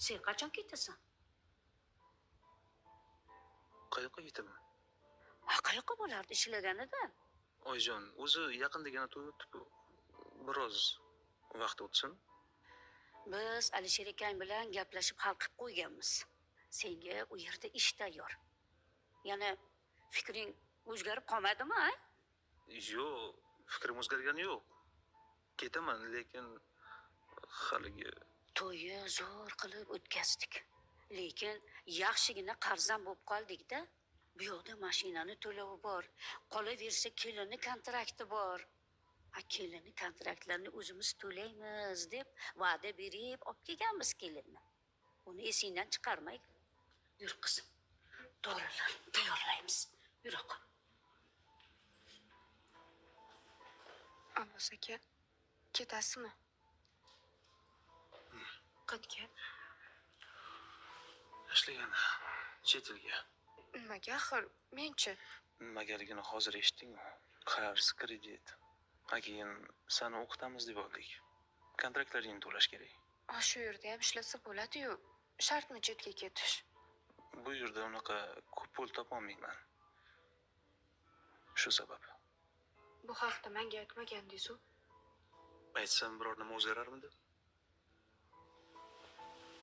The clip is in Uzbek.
Sen qachon ketasan? Qayoqqa ketaman? Qayoqqa bo'lardi ishlaganida? Oyijon, o'zi yaqindagina to'y o'tdi-ku. Biroz vaqt o'tsin. Biz Alisher akang bilan gaplashib hal qilib qo'yganmiz. Senga u yerda ish tayyor. Yana fikring o'zgarib qolmadimi, a? Yo'q, fikrim o'zgargani yo'q. Ketaman, lekin haligi To'yni zo'r qilib o'tkazdik. Lekin yaxshigina qarzan bo'lib qoldik-da. Bu yoqda mashinani to'lovi bor. Qolaversa kelinni kontrakti bor. Kelinni kontraktlarini o'zimiz to'laymiz deb va'da berib olib kelganmiz kelinni. Uni esingdan chiqarmay. Yur qizim. Dorilar tayyorlaymiz. Yuroq. Abbos aka, ketasizmi? Qayerga? ishlagani chet elga. Nimaga axir? Men-chi? Nimagaligini hozir eshitdingmi? Qarz, kredit. Keyin seni o'qitamiz deb oldik. Kontraktlaringni to'lash kerak. Shu yerda ham ishlasa bo'ladi-yu. Shartmi chetga ketish? Bu yerda unaqa ko'p pul topolmayman. Shu sabab. Bu haqda menga aytmagandingiz-ku. Aytsam biror nima o'zgararmidi?